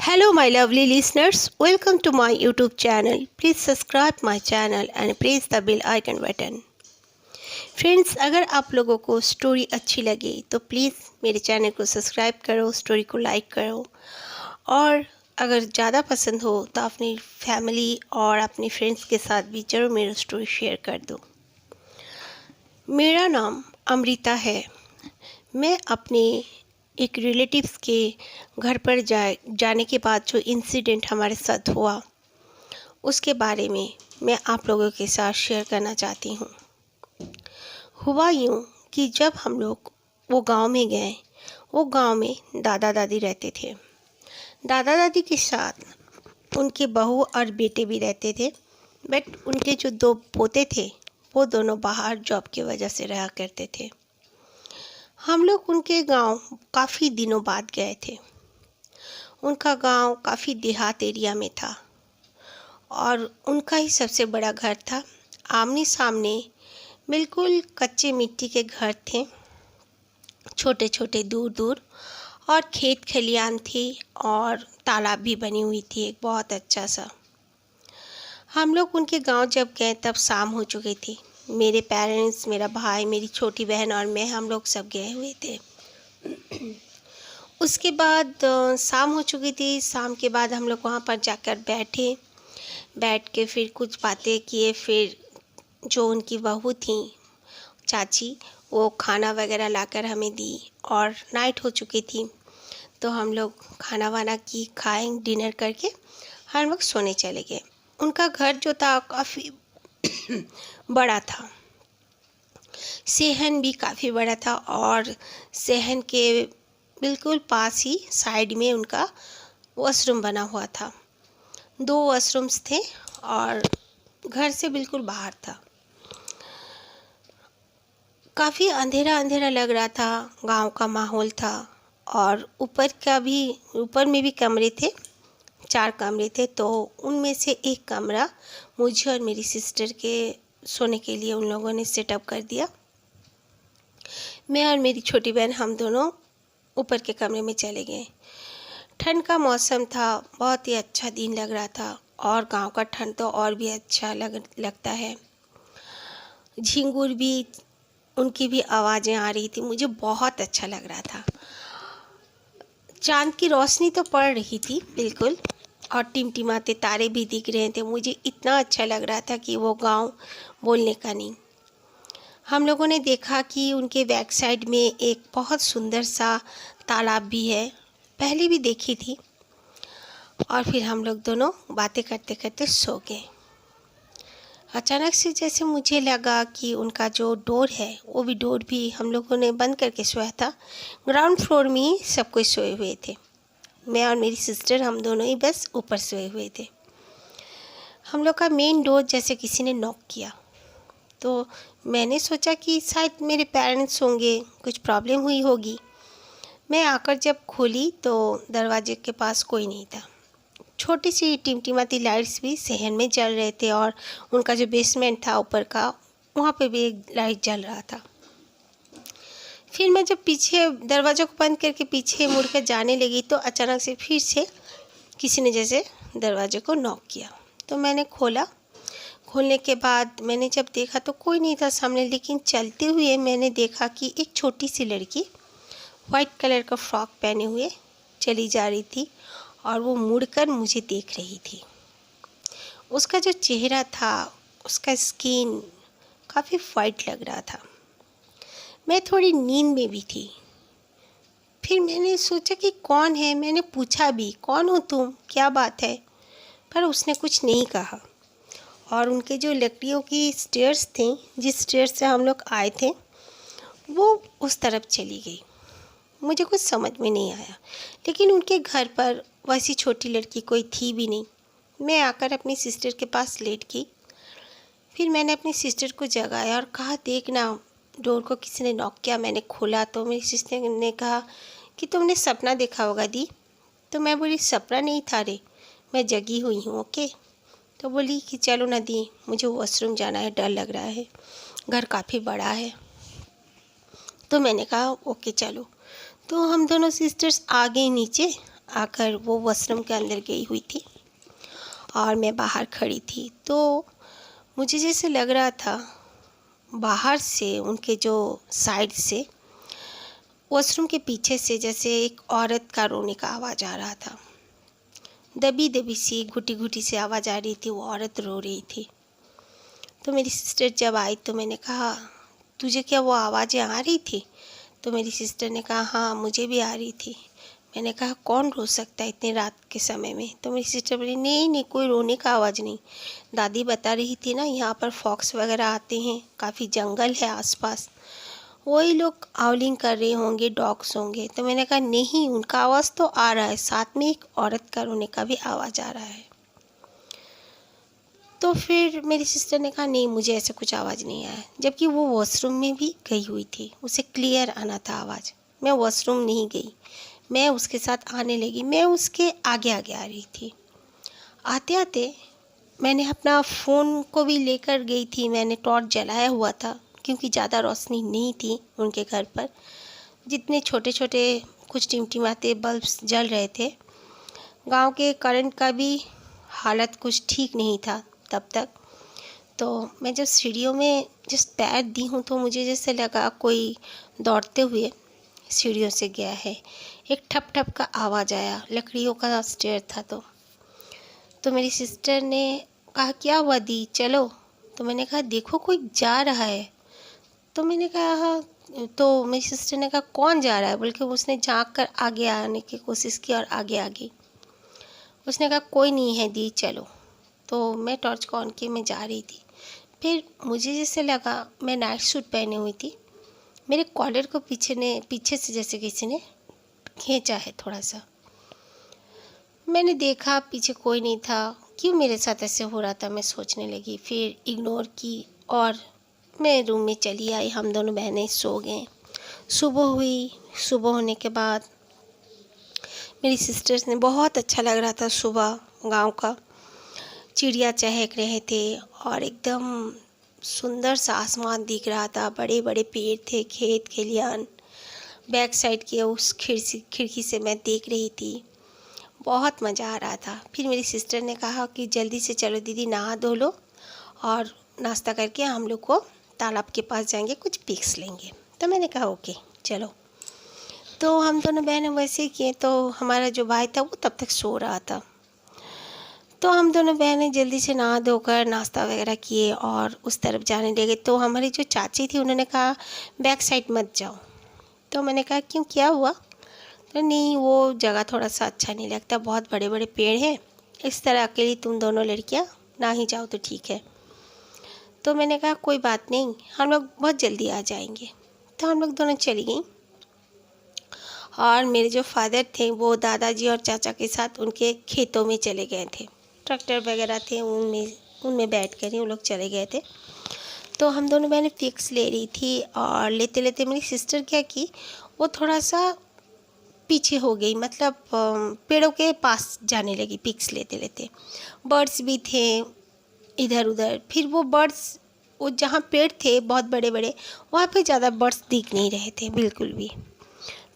Hello, my lovely listeners. Welcome to my YouTube channel. Please subscribe my channel and press the bell icon button. Friends, अगर आप लोगों को story अच्छी लगे तो प्लीज़ मेरे चैनल को सब्सक्राइब करो, स्टोरी को लाइक करो और अगर ज़्यादा पसंद हो तो अपनी फैमिली और अपने फ्रेंड्स के साथ भी ज़रूर मेरी स्टोरी शेयर कर दो। मेरा नाम अमृता है। मैं अपने एक रिलेटिव्स के घर पर जाने के बाद जो इंसिडेंट हमारे साथ हुआ उसके बारे में मैं आप लोगों के साथ शेयर करना चाहती हूँ। हुआ यूँ कि जब हम लोग वो गांव में गए, वो गांव में दादा दादी रहते थे। दादा दादी के साथ उनके बहू और बेटे भी रहते थे, बट उनके जो दो पोते थे वो दोनों बाहर जॉब की वजह से रहा करते थे। हम लोग उनके गांव काफ़ी दिनों बाद गए थे। उनका गांव काफ़ी देहात एरिया में था और उनका ही सबसे बड़ा घर था। आमने सामने बिल्कुल कच्चे मिट्टी के घर थे, छोटे छोटे दूर दूर, और खेत खलियान थी और तालाब भी बनी हुई थी एक बहुत अच्छा सा। हम लोग उनके गांव जब गए तब शाम हो चुकी थी। मेरे पेरेंट्स, मेरा भाई, मेरी छोटी बहन और मैं, हम लोग सब गए हुए थे। उसके बाद शाम हो चुकी थी। शाम के बाद हम लोग वहाँ पर जाकर बैठ के फिर कुछ बातें किए। फिर जो उनकी बहू थी, चाची, वो खाना वगैरह लाकर हमें दी और नाइट हो चुकी थी तो हम लोग खाना वाना खाए, डिनर करके हम लोग सोने चले गए। उनका घर जो था काफ़ी बड़ा था, सहन भी काफ़ी बड़ा था और सहन के बिल्कुल पास ही साइड में उनका वॉशरूम बना हुआ था। 2 वॉशरूम्स थे और घर से बिल्कुल बाहर था। काफ़ी अंधेरा अंधेरा लग रहा था, गांव का माहौल था और ऊपर में भी कमरे थे, 4 कमरे थे। तो उनमें से एक कमरा मुझे और मेरी सिस्टर के सोने के लिए उन लोगों ने सेटअप कर दिया। मैं और मेरी छोटी बहन हम दोनों ऊपर के कमरे में चले गए। ठंड का मौसम था, बहुत ही अच्छा दिन लग रहा था और गांव का ठंड तो और भी अच्छा लगता है। झिंगुर भी, उनकी भी आवाज़ें आ रही थी, मुझे बहुत अच्छा लग रहा था। चांद की रोशनी तो पड़ रही थी बिल्कुल और टिमटिमाते तारे भी दिख रहे थे। मुझे इतना अच्छा लग रहा था कि वो गांव बोलने का नहीं। हम लोगों ने देखा कि उनके बैक साइड में एक बहुत सुंदर सा तालाब भी है, पहले भी देखी थी। और फिर हम लोग दोनों बातें करते करते सो गए। अचानक से जैसे मुझे लगा कि उनका जो डोर है वो डोर भी हम लोगों ने बंद करके सोया था। ग्राउंड फ्लोर में ही सब कोई सोए हुए थे, मैं और मेरी सिस्टर हम दोनों ही बस ऊपर सोए हुए थे। हम लोग का मेन डोर जैसे किसी ने नॉक किया तो मैंने सोचा कि शायद मेरे पेरेंट्स होंगे, कुछ प्रॉब्लम हुई होगी। मैं आकर जब खोली तो दरवाजे के पास कोई नहीं था। छोटी सी टिमटिमाती लाइट्स भी सहन में जल रहे थे और उनका जो बेसमेंट था ऊपर का, वहाँ पे भी एक लाइट जल रहा था। फिर मैं जब पीछे दरवाज़ा को बंद करके पीछे मुड़कर जाने लगी तो अचानक से फिर से किसी ने जैसे दरवाजे को नॉक किया। तो मैंने खोलने के बाद मैंने जब देखा तो कोई नहीं था सामने, लेकिन चलते हुए मैंने देखा कि एक छोटी सी लड़की वाइट कलर का फ्रॉक पहने हुए चली जा रही थी और वो मुड़कर मुझे देख रही थी। उसका जो चेहरा था, उसका स्किन काफ़ी वाइट लग रहा था। मैं थोड़ी नींद में भी थी। फिर मैंने सोचा कि कौन है, मैंने पूछा भी, कौन हो तुम, क्या बात है, पर उसने कुछ नहीं कहा। और उनके जो लकड़ियों की स्टेयर्स थी, जिस स्टेयर्स से हम लोग आए थे, वो उस तरफ चली गई। मुझे कुछ समझ में नहीं आया, लेकिन उनके घर पर वैसी छोटी लड़की कोई थी भी नहीं। मैं आकर अपनी सिस्टर के पास लेट गई। फिर मैंने अपनी सिस्टर को जगाया और कहा, देखना, डोर को किसी ने नॉक किया। मैंने खोला तो मेरी सिस्टर ने कहा कि तुमने सपना देखा होगा दी। तो मैं बोली, सपना नहीं था रे, मैं जगी हुई हूँ, ओके। तो बोली कि चलो ना दी, मुझे वॉशरूम जाना है, डर लग रहा है, घर काफ़ी बड़ा है। तो मैंने कहा ओके चलो। तो हम दोनों सिस्टर्स आ गई नीचे। आकर वो वॉशरूम के अंदर गई हुई थी और मैं बाहर खड़ी थी। तो मुझे जैसे लग रहा था बाहर से, उनके जो साइड से, वॉशरूम के पीछे से जैसे एक औरत का रोने का आवाज़ आ रहा था। दबी दबी सी, घुटी घुटी सी आवाज़ आ रही थी, वो औरत रो रही थी। तो मेरी सिस्टर जब आई तो मैंने कहा, तुझे क्या वो आवाज़ें आ रही थी? तो मेरी सिस्टर ने कहा, हाँ मुझे भी आ रही थी। मैंने कहा, कौन रो सकता है इतनी रात के समय में? तो मेरी सिस्टर बोली, नहीं नहीं, कोई रोने का आवाज़ नहीं। दादी बता रही थी ना, यहाँ पर फॉक्स वगैरह आते हैं, काफ़ी जंगल है आसपास, वही लोग हाउलिंग कर रहे होंगे, डॉग्स होंगे। तो मैंने कहा, नहीं, उनका आवाज़ तो आ रहा है, साथ में एक औरत का रोने का भी आवाज़ आ रहा है। तो फिर मेरी सिस्टर ने कहा, नहीं मुझे ऐसा कुछ आवाज़ नहीं आया, जबकि वो वॉशरूम में भी गई हुई थी, उसे क्लियर आना था आवाज़। मैं वॉशरूम नहीं गई, मैं उसके साथ आने लगी, मैं उसके आगे आगे आ रही थी। आते आते मैंने अपना फ़ोन को भी लेकर गई थी, मैंने टॉर्च जलाया हुआ था क्योंकि ज़्यादा रोशनी नहीं थी उनके घर पर। जितने छोटे छोटे कुछ टिमटिमाते बल्ब्स जल रहे थे। गांव के करंट का भी हालत कुछ ठीक नहीं था तब तक। तो मैं जब सीढ़ियों में जिस पैर दी हूँ तो मुझे जैसे लगा कोई दौड़ते हुए सीढ़ियों से गया है। एक ठप ठप का आवाज़ आया, लकड़ियों का स्टेयर था। तो मेरी सिस्टर ने कहा, क्या हुआ दी, चलो। तो मैंने कहा, देखो कोई जा रहा है। तो मैंने कहा, तो मेरी सिस्टर ने कहा, कौन जा रहा है? बल्कि उसने झांक कर आगे आने की कोशिश की और आगे आ गई। उसने कहा, कोई नहीं है दी, चलो। तो मैं टॉर्च को ऑन किए मैं जा रही थी। फिर मुझे जैसे लगा, मैं नाइट सूट पहनी हुई थी, मेरे कॉलर को पीछे से जैसे किसी ने खींचा है थोड़ा सा। मैंने देखा पीछे कोई नहीं था, क्यों मेरे साथ ऐसे हो रहा था मैं सोचने लगी। फिर इग्नोर की और मैं रूम में चली आई। हम दोनों बहनें सो गए। सुबह हुई। सुबह होने के बाद मेरी सिस्टर्स ने, बहुत अच्छा लग रहा था सुबह, गांव का चिड़िया चहक रहे थे और एकदम सुंदर सा आसमान दिख रहा था, बड़े बड़े पेड़ थे, खेत खलियान। बैक साइड की उस खिड़की से मैं देख रही थी, बहुत मज़ा आ रहा था। फिर मेरी सिस्टर ने कहा कि जल्दी से चलो दीदी, नहा धो लो और नाश्ता करके हम लोग को तालाब के पास जाएंगे, कुछ पिक्स लेंगे। तो मैंने कहा ओके चलो। तो हम दोनों बहनें वैसे किए। तो हमारा जो भाई था वो तब तक सो रहा था। तो हम दोनों बहनें जल्दी से नहा धोकर नाश्ता वगैरह किए और उस तरफ जाने लगे। तो हमारी जो चाची थी उन्होंने कहा, बैक साइड मत जाओ। तो मैंने कहा, क्यों, क्या हुआ? तो नहीं, वो जगह थोड़ा सा अच्छा नहीं लगता, बहुत बड़े बड़े पेड़ हैं, इस तरह अकेली तुम दोनों लड़कियां ना ही जाओ तो ठीक है। तो मैंने कहा, कोई बात नहीं, हम लोग बहुत जल्दी आ जाएंगे। तो हम लोग दोनों चली गई और मेरे जो फादर थे वो दादाजी और चाचा के साथ उनके खेतों में चले गए थे। ट्रैक्टर वगैरह थे, उनमें बैठ कर ही वो लोग चले गए थे। तो हम दोनों बहनें पिक्स ले रही थी और लेते लेते मेरी सिस्टर क्या की, वो थोड़ा सा पीछे हो गई, मतलब पेड़ों के पास जाने लगी पिक्स लेते लेते। बर्ड्स भी थे इधर उधर। फिर वो बर्ड्स, वो जहाँ पेड़ थे बहुत बड़े बड़े, वहाँ पे ज़्यादा बर्ड्स दिख नहीं रहे थे बिल्कुल भी।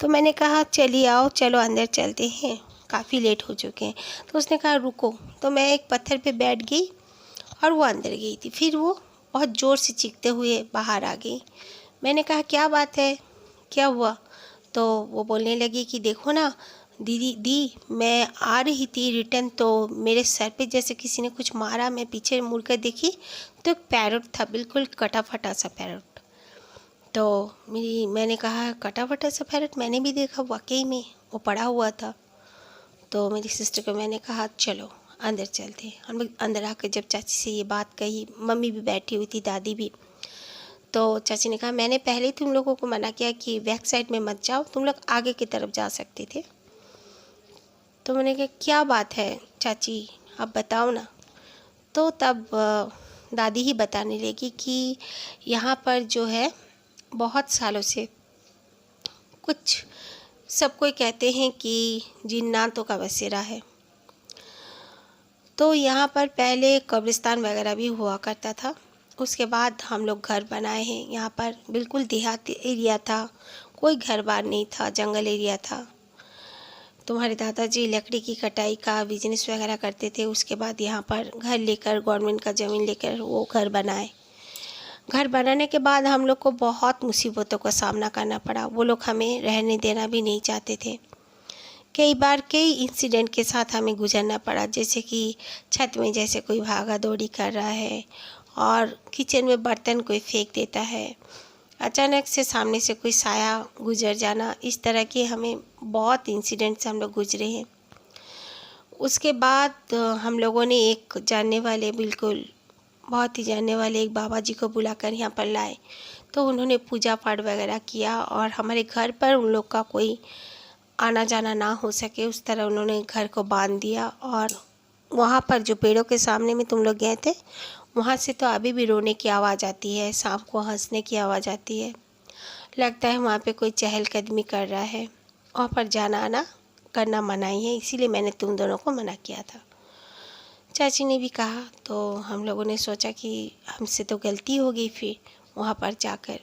तो मैंने कहा, चलिए आओ, चलो अंदर चलते हैं, काफ़ी लेट हो चुके हैं। तो उसने कहा रुको। तो मैं एक पत्थर पे बैठ गई और वो अंदर गई थी। फिर वो बहुत ज़ोर से चीखते हुए बाहर आ गई। मैंने कहा, क्या बात है, क्या हुआ? तो वो बोलने लगी कि देखो ना दीदी, मैं आ रही थी रिटर्न तो मेरे सर पे जैसे किसी ने कुछ मारा। मैं पीछे मुड़कर देखी तो एक पैरट था, बिल्कुल कटा फटा सा पैरट। तो मैंने कहा, कटा फटा सा पैरट मैंने भी देखा, वाकई में वो पड़ा हुआ था। तो मेरी सिस्टर को मैंने कहा, चलो अंदर चलते हैं। हम लोग अंदर आकर जब चाची से ये बात कही, मम्मी भी बैठी हुई थी, दादी भी। तो चाची ने कहा, मैंने पहले ही तुम लोगों को मना किया कि बैक साइड में मत जाओ, तुम लोग आगे की तरफ जा सकते थे। तो मैंने कहा, क्या बात है चाची, आप बताओ ना। तो तब दादी ही बताने लगी कि यहाँ पर जो है बहुत सालों से कुछ, सब कोई कहते हैं कि जिन्नातों का बसेरा है। तो यहाँ पर पहले कब्रिस्तान वगैरह भी हुआ करता था, उसके बाद हम लोग घर बनाए हैं। यहाँ पर बिल्कुल देहाती एरिया था, कोई घर बार नहीं था, जंगल एरिया था। तुम्हारे दादाजी लकड़ी की कटाई का बिजनेस वगैरह करते थे, उसके बाद यहाँ पर घर लेकर, गवर्नमेंट का ज़मीन लेकर वो घर बनाए। घर बनाने के बाद हम लोग को बहुत मुसीबतों का सामना करना पड़ा। वो लोग हमें रहने देना भी नहीं चाहते थे। कई बार कई इंसिडेंट के साथ हमें गुजरना पड़ा, जैसे कि छत में जैसे कोई भागा दौड़ी कर रहा है और किचन में बर्तन कोई फेंक देता है, अचानक से सामने से कोई साया गुजर जाना, इस तरह के हमें बहुत इंसिडेंट से हम लोग गुजरे हैं। उसके बाद हम लोगों ने एक जानने वाले, बिल्कुल बहुत ही जानने वाले एक बाबा जी को बुलाकर यहाँ पर लाए। तो उन्होंने पूजा पाठ वगैरह किया और हमारे घर पर उन लोग का कोई आना जाना ना हो सके, उस तरह उन्होंने घर को बांध दिया। और वहाँ पर जो पेड़ों के सामने में तुम लोग गए थे, वहाँ से तो अभी भी रोने की आवाज़ आती है, सांप को हंसने की आवाज़ आती है। लगता है वहाँ पे कोई चहलकदमी कर रहा है। वहाँ पर जाना आना करना मना ही है, इसीलिए मैंने तुम दोनों को मना किया था। चाची ने भी कहा, तो हम लोगों ने सोचा कि हमसे तो गलती हो गई फिर वहाँ पर जाकर।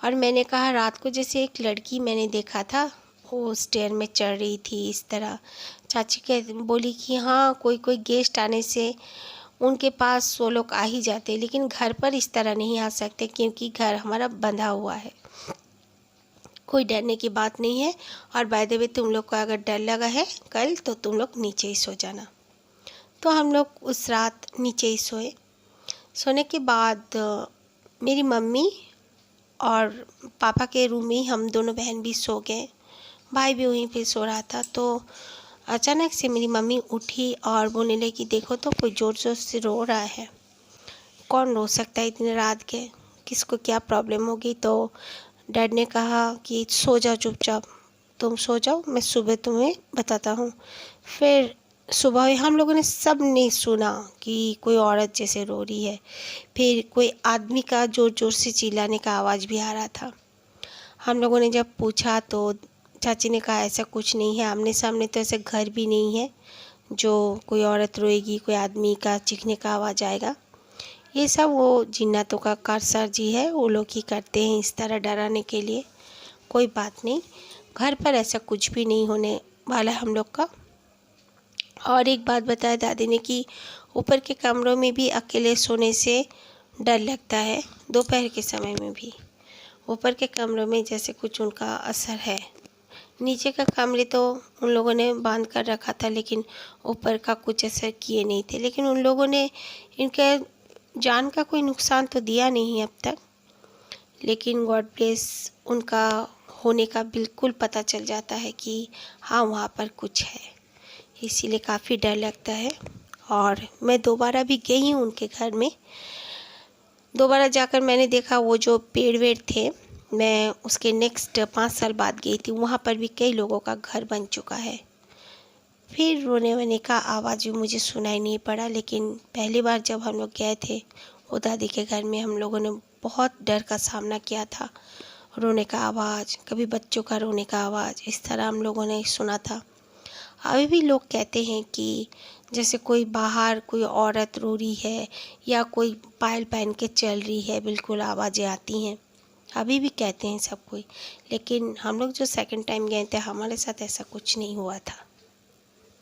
और मैंने कहा, रात को जैसे एक लड़की मैंने देखा था, वो स्टेयर में चढ़ रही थी इस तरह। चाची बोली कि हाँ, कोई कोई गेस्ट आने से उनके पास वो लोग आ ही जाते, लेकिन घर पर इस तरह नहीं आ सकते क्योंकि घर हमारा बंधा हुआ है। कोई डरने की बात नहीं है। और बाय द वे, तुम लोग को अगर डर लगा है कल, तो तुम लोग नीचे ही सो जाना। तो हम लोग उस रात नीचे ही सोए। सोने के बाद मेरी मम्मी और पापा के रूम में ही हम दोनों बहन भी सो गए। भाई भी वहीं पे सो रहा था। तो अचानक से मेरी मम्मी उठी और बोलने लगी, देखो तो कोई ज़ोर ज़ोर से रो रहा है। कौन रो सकता है इतने रात के, किसको क्या प्रॉब्लम होगी। तो डैड ने कहा कि सो जाओ चुपचाप, तुम सो जाओ, मैं सुबह तुम्हें बताता हूँ। फिर सुबह हुई, हम लोगों ने सब ने सुना कि कोई औरत जैसे रो रही है। फिर कोई आदमी का ज़ोर ज़ोर से चिल्लाने का आवाज़ भी आ रहा था। हम लोगों ने जब पूछा तो चाची ने कहा, ऐसा कुछ नहीं है, आमने सामने तो ऐसा घर भी नहीं है जो कोई औरत रोएगी, कोई आदमी का चीखने का आवाज़ आएगा। ये सब वो जिन्नातों का कारसर जी है, वो लोग ही करते हैं इस तरह डराने के लिए। कोई बात नहीं, घर पर ऐसा कुछ भी नहीं होने वाला हम लोग का। और एक बात बताया दादी ने कि ऊपर के कमरों में भी अकेले सोने से डर लगता है, दोपहर के समय में भी। ऊपर के कमरों में जैसे कुछ उनका असर है। नीचे का कमरे तो उन लोगों ने बांध कर रखा था, लेकिन ऊपर का कुछ असर किए नहीं थे। लेकिन उन लोगों ने इनके जान का कोई नुकसान तो दिया नहीं अब तक, लेकिन गॉड ब्लेस, उनका होने का बिल्कुल पता चल जाता है कि हाँ, वहाँ पर कुछ है। इसीलिए काफ़ी डर लगता है। और मैं दोबारा भी गई हूँ उनके घर में। दोबारा जाकर मैंने देखा वो जो पेड़ वेड़ थे, मैं उसके नेक्स्ट 5 साल बाद गई थी, वहाँ पर भी कई लोगों का घर बन चुका है। फिर रोने वोने का आवाज़ भी मुझे सुनाई नहीं पड़ा। लेकिन पहली बार जब हम लोग गए थे वो दादी के घर में, हम लोगों ने बहुत डर का सामना किया था। रोने का आवाज़, कभी बच्चों का रोने का आवाज़, इस तरह हम लोगों ने सुना था। अभी भी लोग कहते हैं कि जैसे कोई बाहर कोई औरत रो रही है या कोई पायल पहन के चल रही है, बिल्कुल आवाज़ें आती हैं। अभी भी कहते हैं सब कोई। लेकिन हम लोग जो सेकंड टाइम गए थे, हमारे साथ ऐसा कुछ नहीं हुआ था।